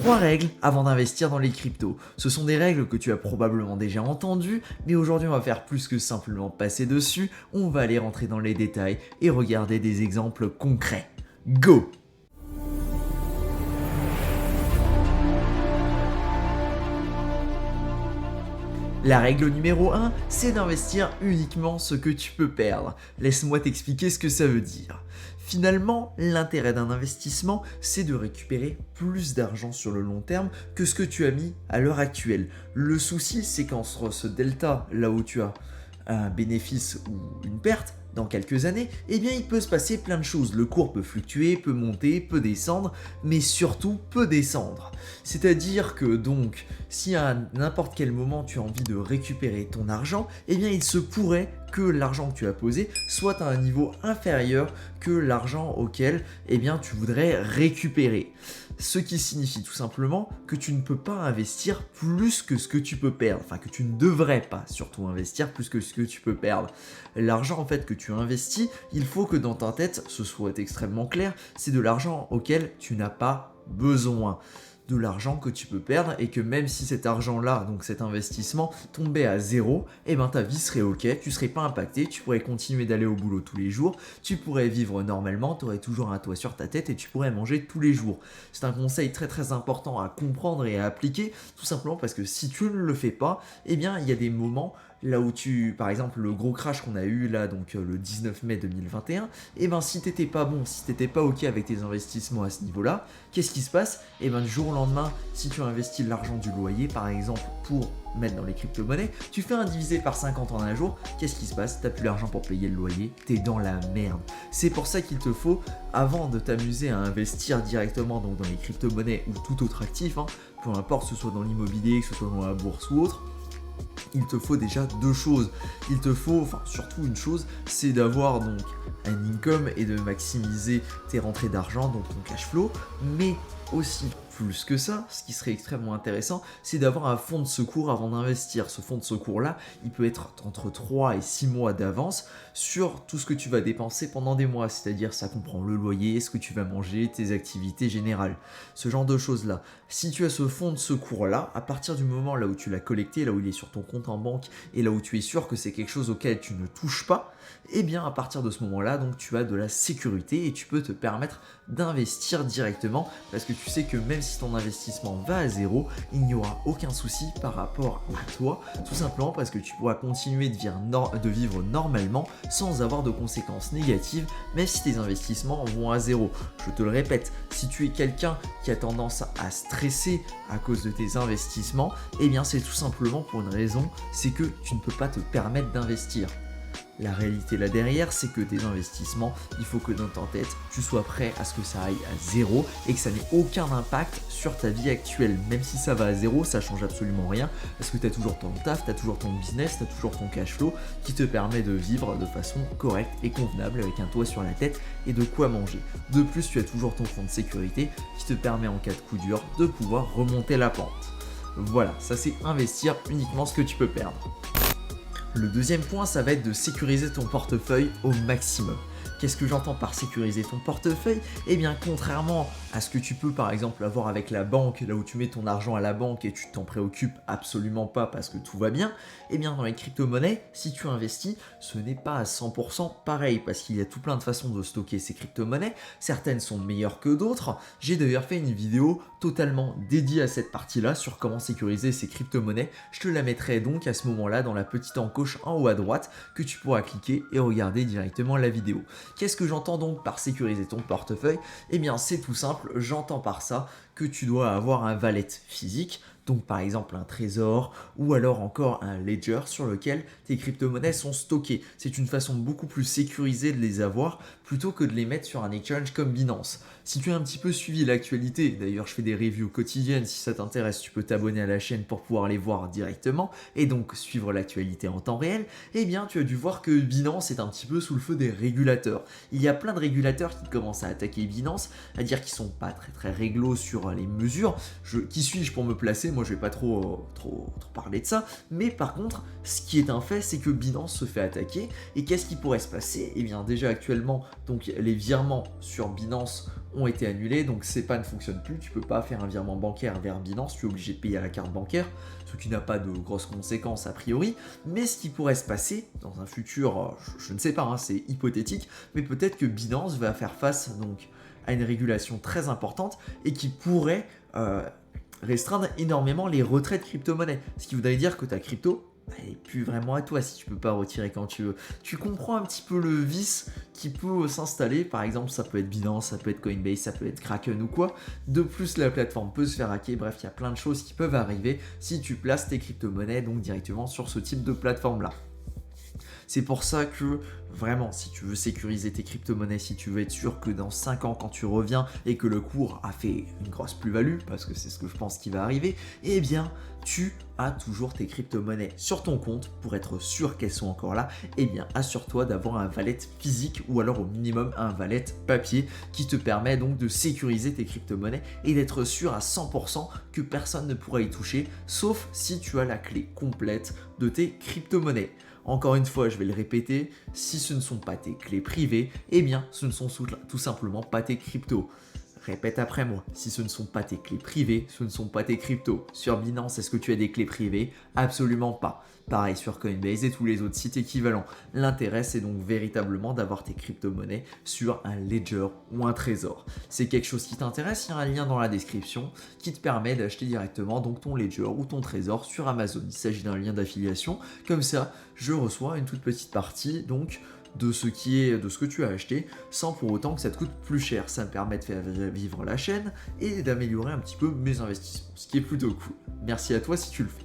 3 règles avant d'investir dans les cryptos. Ce sont des règles que tu as probablement déjà entendues, mais aujourd'hui on va faire plus que simplement passer dessus, on va aller rentrer dans les détails et regarder des exemples concrets. Go! La règle numéro 1, c'est d'investir uniquement ce que tu peux perdre. Laisse-moi t'expliquer ce que ça veut dire. Finalement, l'intérêt d'un investissement, c'est de récupérer plus d'argent sur le long terme que ce que tu as mis à l'heure actuelle. Le souci, c'est qu'entre ce delta, là où tu as un bénéfice ou une perte, dans quelques années, eh bien il peut se passer plein de choses. Le cours peut fluctuer, peut monter, peut descendre, mais surtout peut descendre. C'est-à-dire que donc, si à n'importe quel moment tu as envie de récupérer ton argent, eh bien il se pourrait que l'argent que tu as posé soit à un niveau inférieur que l'argent auquel eh bien, tu voudrais récupérer. Ce qui signifie tout simplement que tu ne peux pas investir plus que ce que tu peux perdre. Enfin, que tu ne devrais pas surtout investir plus que ce que tu peux perdre. L'argent en fait que tu investis, il faut que dans ta tête ce soit extrêmement clair, c'est de l'argent auquel tu n'as pas besoin. De l'argent que tu peux perdre et que même si cet argent-là, donc cet investissement, tombait à zéro, eh ben ta vie serait ok, tu serais pas impacté, tu pourrais continuer d'aller au boulot tous les jours, tu pourrais vivre normalement, tu aurais toujours un toit sur ta tête et tu pourrais manger tous les jours. C'est un conseil très très important à comprendre et à appliquer, tout simplement parce que si tu ne le fais pas, eh bien il y a des moments là où par exemple le gros crash qu'on a eu là, donc le 19 mai 2021, et ben si t'étais pas bon, si t'étais pas ok avec tes investissements à ce niveau-là, qu'est-ce qui se passe? Et ben du jour au lendemain, si tu investis l'argent du loyer par exemple pour mettre dans les crypto-monnaies, tu fais un divisé par 50 en un jour, qu'est-ce qui se passe? T'as plus l'argent pour payer le loyer, t'es dans la merde. C'est pour ça qu'il te faut, avant de t'amuser à investir directement donc dans les crypto-monnaies ou tout autre actif, peu importe que ce soit dans l'immobilier, que ce soit dans la bourse ou autre, il te faut déjà deux choses. Il te faut, enfin surtout une chose, c'est d'avoir donc un income et de maximiser tes rentrées d'argent, donc ton cash flow, mais aussi plus que ça, ce qui serait extrêmement intéressant, c'est d'avoir un fonds de secours avant d'investir. Ce fonds de secours-là, il peut être entre 3 et 6 mois d'avance sur tout ce que tu vas dépenser pendant des mois, c'est-à-dire ça comprend le loyer, ce que tu vas manger, tes activités générales, ce genre de choses-là. Si tu as ce fonds de secours-là, à partir du moment là où tu l'as collecté, là où il est sur ton compte en banque et là où tu es sûr que c'est quelque chose auquel tu ne touches pas, eh bien à partir de ce moment-là, donc tu as de la sécurité et tu peux te permettre d'investir directement parce que tu sais que même si ton investissement va à zéro, il n'y aura aucun souci par rapport à toi, tout simplement parce que tu pourras continuer de vivre normalement sans avoir de conséquences négatives, même si tes investissements vont à zéro. Je te le répète, si tu es quelqu'un qui a tendance à stresser à cause de tes investissements, eh bien c'est tout simplement pour une raison, c'est que tu ne peux pas te permettre d'investir. La réalité là derrière, c'est que tes investissements, il faut que dans ta tête, tu sois prêt à ce que ça aille à zéro et que ça n'ait aucun impact sur ta vie actuelle. Même si ça va à zéro, ça change absolument rien parce que tu as toujours ton taf, tu as toujours ton business, tu as toujours ton cash flow qui te permet de vivre de façon correcte et convenable avec un toit sur la tête et de quoi manger. De plus, tu as toujours ton fonds de sécurité qui te permet en cas de coup dur de pouvoir remonter la pente. Voilà, ça c'est investir uniquement ce que tu peux perdre. Le deuxième point, ça va être de sécuriser ton portefeuille au maximum. Qu'est-ce que j'entends par sécuriser ton portefeuille? Eh bien, contrairement à ce que tu peux par exemple avoir avec la banque, là où tu mets ton argent à la banque et tu t'en préoccupes absolument pas parce que tout va bien, eh bien dans les crypto-monnaies, si tu investis, ce n'est pas à 100% pareil parce qu'il y a tout plein de façons de stocker ces crypto-monnaies. Certaines sont meilleures que d'autres. J'ai d'ailleurs fait une vidéo totalement dédiée à cette partie-là sur comment sécuriser ces crypto-monnaies. Je te la mettrai donc à ce moment-là dans la petite encoche en haut à droite que tu pourras cliquer et regarder directement la vidéo. Qu'est-ce que j'entends donc par sécuriser ton portefeuille? Eh bien c'est tout simple, j'entends par ça que tu dois avoir un wallet physique, donc par exemple un trésor ou alors encore un ledger sur lequel tes crypto-monnaies sont stockées. C'est une façon beaucoup plus sécurisée de les avoir plutôt que de les mettre sur un exchange comme Binance. Si tu as un petit peu suivi l'actualité, d'ailleurs je fais des reviews quotidiennes, si ça t'intéresse tu peux t'abonner à la chaîne pour pouvoir les voir directement et donc suivre l'actualité en temps réel, eh bien tu as dû voir que Binance est un petit peu sous le feu des régulateurs. Il y a plein de régulateurs qui commencent à attaquer Binance, à dire qu'ils sont pas très réglo sur sur les mesures. Qui suis-je pour me placer? Moi, je vais pas trop parler de ça. Mais par contre, ce qui est un fait, c'est que Binance se fait attaquer. Et qu'est-ce qui pourrait se passer? Eh bien, déjà actuellement, donc les virements sur Binance ont été annulés, donc SEPA ne fonctionne plus, tu peux pas faire un virement bancaire vers Binance, tu es obligé de payer à la carte bancaire, ce qui n'a pas de grosses conséquences a priori, mais ce qui pourrait se passer dans un futur, je ne sais pas, hein, c'est hypothétique, mais peut-être que Binance va faire face donc à une régulation très importante et qui pourrait restreindre énormément les retraits de crypto-monnaies, ce qui voudrait dire que ta crypto, elle n'est plus vraiment à toi si tu peux pas retirer quand tu veux. Tu comprends un petit peu le vice qui peut s'installer. Par exemple, ça peut être Binance, ça peut être Coinbase, ça peut être Kraken ou quoi. De plus, la plateforme peut se faire hacker. Bref, il y a plein de choses qui peuvent arriver si tu places tes crypto-monnaies donc directement sur ce type de plateforme-là. C'est pour ça que vraiment, si tu veux sécuriser tes crypto-monnaies, si tu veux être sûr que dans 5 ans, quand tu reviens et que le cours a fait une grosse plus-value, parce que c'est ce que je pense qui va arriver, eh bien, tu as toujours tes crypto-monnaies sur ton compte pour être sûr qu'elles sont encore là. Eh bien, assure-toi d'avoir un wallet physique ou alors au minimum un wallet papier qui te permet donc de sécuriser tes crypto-monnaies et d'être sûr à 100% que personne ne pourra y toucher, sauf si tu as la clé complète de tes crypto-monnaies. Encore une fois, je vais le répéter, si ce ne sont pas tes clés privées, eh bien, ce ne sont tout simplement pas tes cryptos. Répète après moi, si ce ne sont pas tes clés privées, ce ne sont pas tes cryptos. Sur Binance, est-ce que tu as des clés privées? Absolument pas. Pareil sur Coinbase et tous les autres sites équivalents. L'intérêt, c'est donc véritablement d'avoir tes crypto-monnaies sur un ledger ou un trésor. C'est quelque chose qui t'intéresse, il y a un lien dans la description qui te permet d'acheter directement donc ton ledger ou ton trésor sur Amazon. Il s'agit d'un lien d'affiliation. Comme ça, je reçois une toute petite partie donc de ce que tu as acheté sans pour autant que ça te coûte plus cher. Ça me permet de faire vivre la chaîne et d'améliorer un petit peu mes investissements, ce qui est plutôt cool. Merci à toi si tu le fais.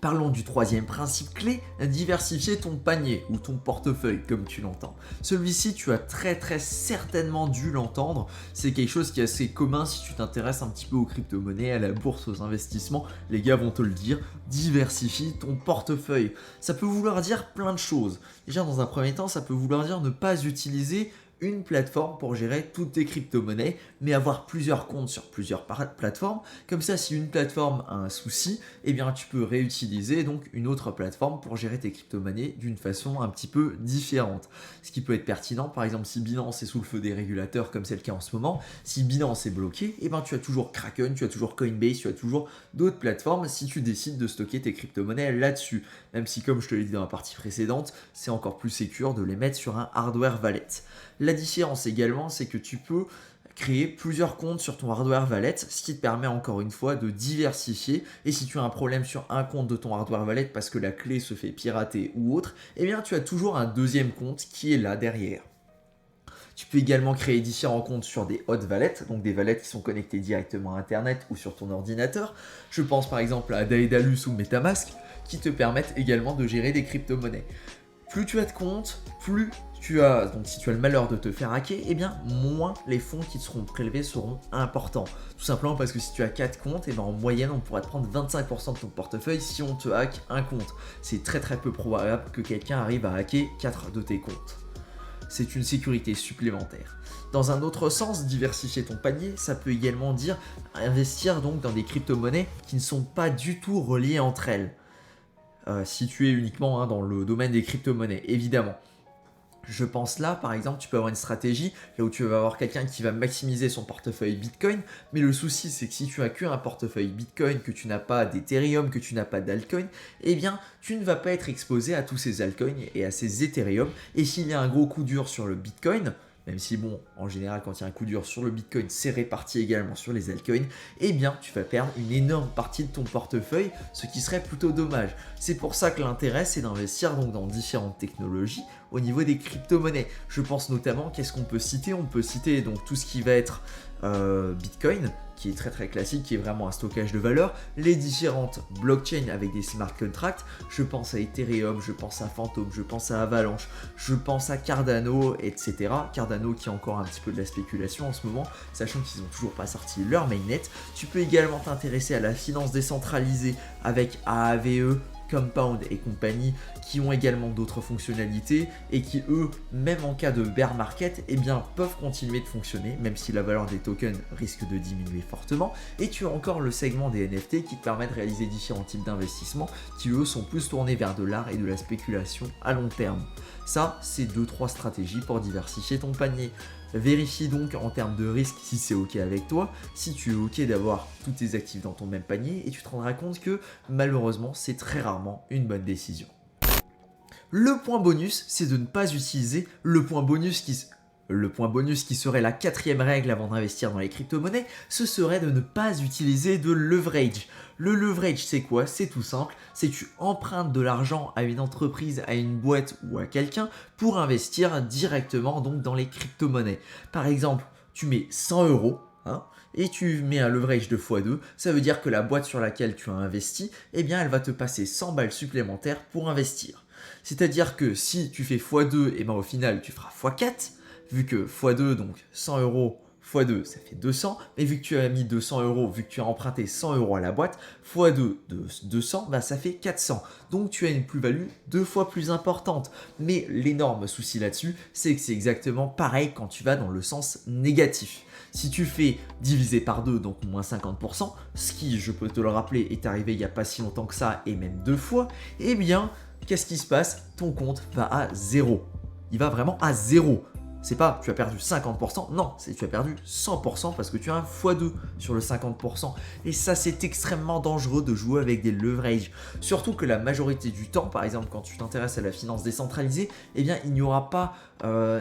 Parlons du troisième principe clé, diversifier ton panier ou ton portefeuille comme tu l'entends. Celui-ci, tu as très certainement dû l'entendre. C'est quelque chose qui est assez commun si tu t'intéresses un petit peu aux crypto-monnaies, à la bourse, aux investissements. Les gars vont te le dire, diversifie ton portefeuille. Ça peut vouloir dire plein de choses. Déjà, dans un premier temps, ça peut vouloir dire ne pas utiliser une plateforme pour gérer toutes tes crypto-monnaies, mais avoir plusieurs comptes sur plusieurs plateformes. Comme ça, si une plateforme a un souci, eh bien, tu peux réutiliser donc une autre plateforme pour gérer tes crypto-monnaies d'une façon un petit peu différente. Ce qui peut être pertinent, par exemple, si Binance est sous le feu des régulateurs, comme c'est le cas en ce moment, si Binance est bloqué, eh bien, tu as toujours Kraken, tu as toujours Coinbase, tu as toujours d'autres plateformes si tu décides de stocker tes crypto-monnaies là-dessus. Même si, comme je te l'ai dit dans la partie précédente, c'est encore plus sécure de les mettre sur un hardware wallet. La différence également, c'est que tu peux créer plusieurs comptes sur ton hardware wallet, ce qui te permet encore une fois de diversifier. Et si tu as un problème sur un compte de ton hardware wallet parce que la clé se fait pirater ou autre, eh bien tu as toujours un deuxième compte qui est là derrière. Tu peux également créer différents comptes sur des hot wallets, donc des wallets qui sont connectés directement à Internet ou sur ton ordinateur. Je pense par exemple à Daedalus ou Metamask qui te permettent également de gérer des crypto-monnaies. Plus tu as de comptes, plus donc si tu as le malheur de te faire hacker, eh bien moins les fonds qui te seront prélevés seront importants. Tout simplement parce que si tu as 4 comptes, eh bien en moyenne on pourrait te prendre 25% de ton portefeuille si on te hack un compte. C'est très peu probable que quelqu'un arrive à hacker 4 de tes comptes. C'est une sécurité supplémentaire. Dans un autre sens, diversifier ton panier, ça peut également dire investir donc dans des crypto-monnaies qui ne sont pas du tout reliées entre elles. Si tu es uniquement dans le domaine des crypto-monnaies, évidemment. Je pense là, par exemple, tu peux avoir une stratégie là où tu vas avoir quelqu'un qui va maximiser son portefeuille Bitcoin, mais le souci c'est que si tu as qu'un portefeuille Bitcoin, que tu n'as pas d'Ethereum, que tu n'as pas d'altcoin, eh bien tu ne vas pas être exposé à tous ces altcoins et à ces Ethereum, et s'il y a un gros coup dur sur le Bitcoin, même si bon, en général quand il y a un coup dur sur le Bitcoin, c'est réparti également sur les altcoins, eh bien tu vas perdre une énorme partie de ton portefeuille, ce qui serait plutôt dommage. C'est pour ça que l'intérêt c'est d'investir donc dans différentes technologies au niveau des crypto-monnaies. Je pense notamment, qu'est-ce qu'on peut citer? On peut citer donc tout ce qui va être Bitcoin, qui est très classique, qui est vraiment un stockage de valeur, les différentes blockchains avec des smart contracts, je pense à Ethereum, je pense à Phantom, je pense à Avalanche, je pense à Cardano, etc. Cardano qui a encore un petit peu de la spéculation en ce moment, sachant qu'ils n'ont toujours pas sorti leur mainnet. Tu peux également t'intéresser à la finance décentralisée avec AAVE, Compound et compagnie qui ont également d'autres fonctionnalités et qui eux, même en cas de bear market, eh bien, peuvent continuer de fonctionner même si la valeur des tokens risque de diminuer fortement. Et tu as encore le segment des NFT qui te permet de réaliser différents types d'investissements qui eux sont plus tournés vers de l'art et de la spéculation à long terme. Ça, c'est 2-3 stratégies pour diversifier ton panier. Vérifie donc en termes de risque si c'est ok avec toi, si tu es ok d'avoir tous tes actifs dans ton même panier et tu te rendras compte que malheureusement c'est très rarement une bonne décision. Le point bonus, c'est de ne pas utiliser le point bonus qui serait la 4e règle avant d'investir dans les crypto-monnaies, ce serait de ne pas utiliser de leverage. Le leverage, c'est quoi? C'est tout simple, c'est que tu empruntes de l'argent à une entreprise, à une boîte ou à quelqu'un pour investir directement donc dans les crypto-monnaies. Par exemple, tu mets 100 euros, et tu mets un leverage de x2, ça veut dire que la boîte sur laquelle tu as investi, eh bien elle va te passer 100 balles supplémentaires pour investir. C'est-à-dire que si tu fais x2, et ben au final tu feras x4, vu que x2, donc 100 euros x2, ça fait 200, mais vu que tu as mis 200 euros, vu que tu as emprunté 100 euros à la boîte, x2 de 200, bah ça fait 400. Donc tu as une plus-value 2 fois plus importante. Mais l'énorme souci là-dessus, c'est que c'est exactement pareil quand tu vas dans le sens négatif. Si tu fais diviser par 2, donc moins 50%, ce qui, je peux te le rappeler, est arrivé il n'y a pas si longtemps que ça, et même 2 fois, eh bien, qu'est-ce qui se passe? Ton compte va à 0. Il va vraiment à 0. C'est pas tu as perdu 50%, non, c'est tu as perdu 100% parce que tu as un x2 sur le 50%. Et ça, c'est extrêmement dangereux de jouer avec des leverages. Surtout que la majorité du temps, par exemple, quand tu t'intéresses à la finance décentralisée, eh bien, il n'y aura pas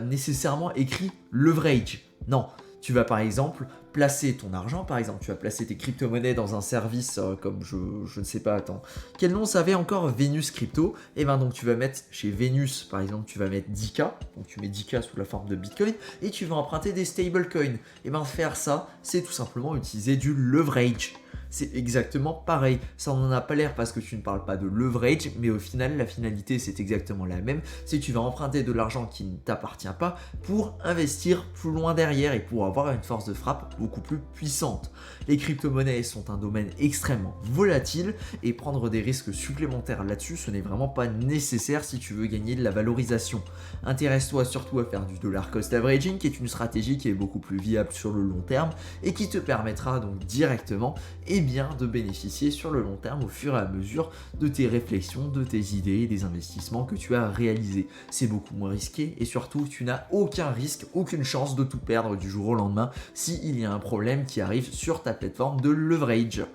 nécessairement écrit leverage. Non. Tu vas par exemple placer ton argent, par exemple tu vas placer tes crypto-monnaies dans un service comme je ne sais pas, attends, quel nom ça avait encore? Venus Crypto. Et bien donc tu vas mettre chez Venus par exemple, tu vas mettre 10K, donc tu mets 10K sous la forme de Bitcoin et tu vas emprunter des stablecoins. Et bien faire ça, c'est tout simplement utiliser du leverage. C'est exactement pareil. Ça n'en a pas l'air parce que tu ne parles pas de leverage, mais au final, la finalité, c'est exactement la même. C'est que tu vas emprunter de l'argent qui ne t'appartient pas pour investir plus loin derrière et pour avoir une force de frappe beaucoup plus puissante. Les crypto-monnaies sont un domaine extrêmement volatile et prendre des risques supplémentaires là-dessus, ce n'est vraiment pas nécessaire si tu veux gagner de la valorisation. Intéresse-toi surtout à faire du dollar cost averaging, qui est une stratégie qui est beaucoup plus viable sur le long terme et qui te permettra donc directement de bénéficier sur le long terme au fur et à mesure de tes réflexions, de tes idées et des investissements que tu as réalisés. C'est beaucoup moins risqué et surtout tu n'as aucun risque, aucune chance de tout perdre du jour au lendemain s'il y a un problème qui arrive sur ta plateforme de leverage.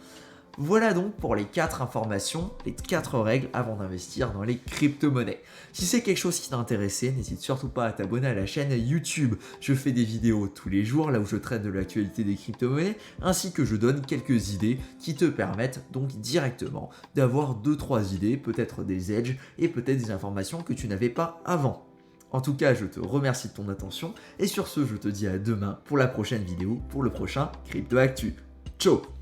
Voilà donc pour les 4 informations, les 4 règles avant d'investir dans les crypto-monnaies. Si c'est quelque chose qui t'a intéressé, n'hésite surtout pas à t'abonner à la chaîne YouTube. Je fais des vidéos tous les jours là où je traite de l'actualité des crypto-monnaies ainsi que je donne quelques idées qui te permettent donc directement d'avoir 2-3 idées, peut-être des edges et peut-être des informations que tu n'avais pas avant. En tout cas, je te remercie de ton attention et sur ce, je te dis à demain pour la prochaine vidéo, pour le prochain Crypto Actu. Ciao!